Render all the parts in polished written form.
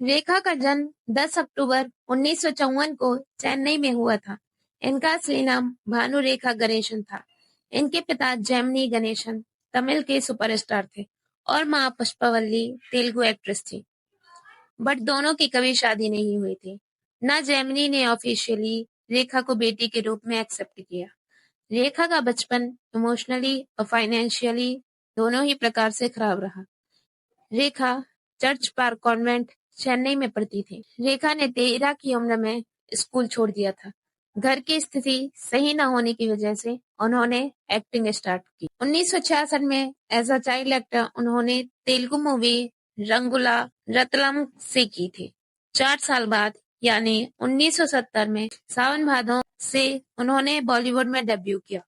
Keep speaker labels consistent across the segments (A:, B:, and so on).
A: रेखा का जन्म 10 अक्टूबर 1954 को चेन्नई में हुआ था। इनका असली नाम भानु रेखा गणेशन था। इनके पिता जेमिनी गणेशन तमिल के सुपरस्टार थे और मां पुष्पवल्ली तेलुगु एक्ट्रेस थी। बट दोनों की कभी शादी नहीं हुई थी। न जेमिनी ने ऑफिशियली रेखा को बेटी के रूप में एक्सेप्ट किया। रेखा का बचपन इमोशनली और फाइनेंशियली दोनों ही प्रकार से खराब रहा। रेखा चर्च पार्क कॉन्वेंट चेन्नई में पढ़ती थी। रेखा ने 13 की उम्र में स्कूल छोड़ दिया था। घर की स्थिति सही न होने की वजह से उन्होंने एक्टिंग स्टार्ट की। 1966 में एज अ चाइल्ड एक्टर उन्होंने तेलुगु मूवी रंगुला रतलम से की थी। 4 साल बाद यानी 1970 में सावन भादो से उन्होंने बॉलीवुड में डेब्यू किया।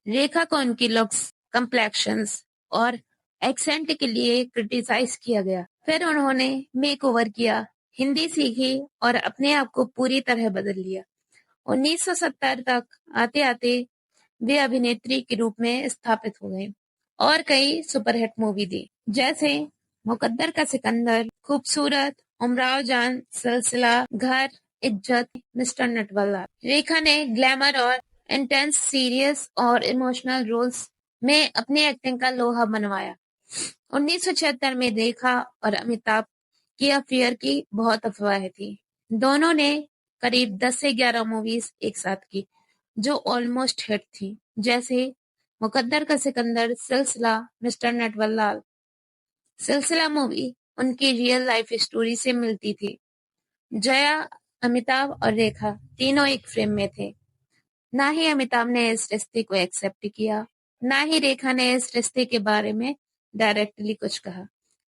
A: रेखा को उनकी लुक्स, कम्प्लेक्शंस और एक्सेंट के लिए क्रिटिसाइज किया गया। फिर उन्होंने मेकओवर किया, हिंदी सीखी और अपने आप को पूरी तरह बदल लिया। 1970 तक आते-आते वे अभिनेत्री के रूप में स्थापित हो गई और कई सुपरहिट मूवी दी, जैसे मुकद्दर का सिकंदर, खूबसूरत, उमराव जान, सिलसिला, घर, इज्जत, मिस्टर नटवल्ला। रेखा ने ग्लैमर और इंटेंस, सीरियस और इमोशनल रोल्स में अपनी एक्टिंग का लोहा मनवाया। 1976 में रेखा और अमिताभ की अफेयर की बहुत अफवाहें थी। दोनों ने करीब 10 से 11 मूवीज एक साथ की, जो ऑलमोस्ट हिट थी, जैसे मुकद्दर का सिकंदर, सिलसिला, मिस्टर नटवल्लाल। सिलसिला मूवी उनकी रियल लाइफ स्टोरी से मिलती थी। जया, अमिताभ और रेखा तीनों एक फ्रेम में थे। ना ही अमिताभ ने इस रिश्ते को एक्सेप्ट किया, ना ही रेखा ने इस रिश्ते के बारे में डायरेक्टली कुछ कहा।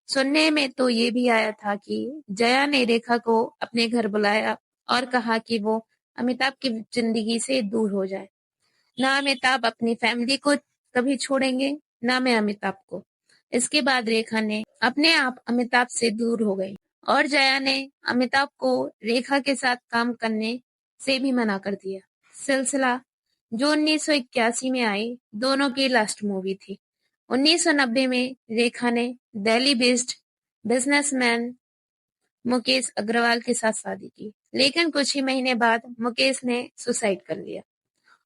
A: सुनने में तो ये भी आया था कि जया ने रेखा को अपने घर बुलाया और कहा कि वो अमिताभ की जिंदगी से दूर हो जाए। ना अमिताभ अपनी फैमिली को कभी छोड़ेंगे, ना मैं अमिताभ को। इसके बाद रेखा ने अपने आप अमिताभ से दूर हो गई और जया ने अमिताभ को रेखा के साथ काम करने से भी मना कर दिया। सिलसिला, जो 1981 में आई, दोनों की लास्ट मूवी थी। 1990 में रेखा ने दिल्ली बेस्ड बिजनेसमैन मुकेश अग्रवाल के साथ शादी की, लेकिन कुछ ही महीने बाद मुकेश ने सुसाइड कर लिया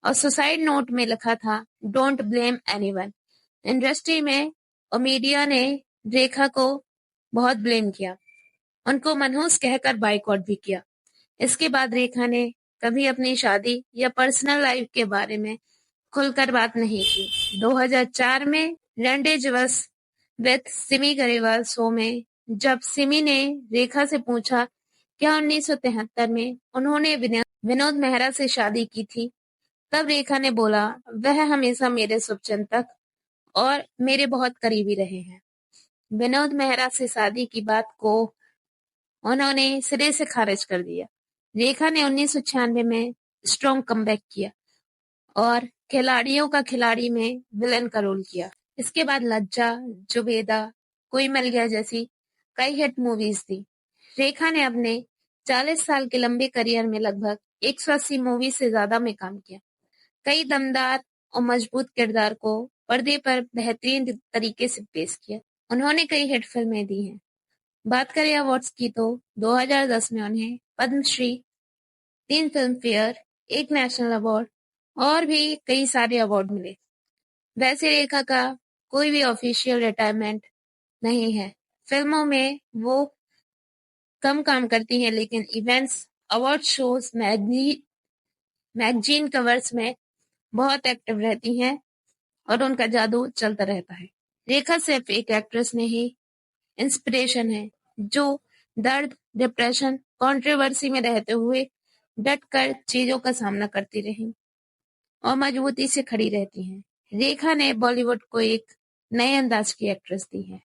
A: और सुसाइड नोट में लिखा था, डोंट ब्लेम एनीवन। इंडस्ट्री में और मीडिया ने रेखा को बहुत ब्लेम किया, उनको मनहूस कहकर बाइकआउट भी किया। इसके बाद रेखा ने कभी अपनी शादी या पर्सनल लाइफ के बारे में खुलकर बात नहीं की। 2004 में रेंडेजवस विद सिमी गरेवाल शो में जब सिमी ने रेखा से पूछा क्या 1973 में उन्होंने विनोद मेहरा से शादी की थी, तब रेखा ने बोला, वह हमेशा मेरे शुभचिंतक और मेरे बहुत करीबी रहे हैं। विनोद मेहरा से शादी की बात को उन्होंने सिरे से खारिज कर दिया। रेखा ने 1996 में स्ट्रॉन्ग कमबैक किया और खिलाड़ियों का खिलाड़ी में विलन का रोल किया। इसके बाद लज्जा, जुबेदा, कोई मिल गया जैसी कई हिट मूवीज थी। रेखा ने अपने 40 साल के लंबे करियर में लगभग 180 मूवी से ज्यादा में काम किया। कई दमदार और मजबूत किरदार को पर्दे पर बेहतरीन तरीके से पेश किया। उन्होंने कई हिट फिल्में दी हैं। बात करें अवार्ड्स की तो 2010 में उन्हें Padma Shri, 3 Filmfare, 1 national award और भी कई सारे अवार्ड मिले। वैसे रेखा का कोई भी ऑफिशियल रिटायरमेंट नहीं है। फिल्मों में वो कम काम करती हैं, लेकिन events, award shows, magazine covers में बहुत एक्टिव रहती हैं और उनका जादू चलता रहता है। रेखा सिर्फ एक एक्ट्रेस नहीं, इंस्पिरेशन है, जो दर्द, डिप्रेशन, कंट्रोवर्सी में रहते हुए डट कर चीजों का सामना करती रही और मजबूती से खड़ी रहती हैं। रेखा ने बॉलीवुड को एक नए अंदाज की एक्ट्रेस दी है।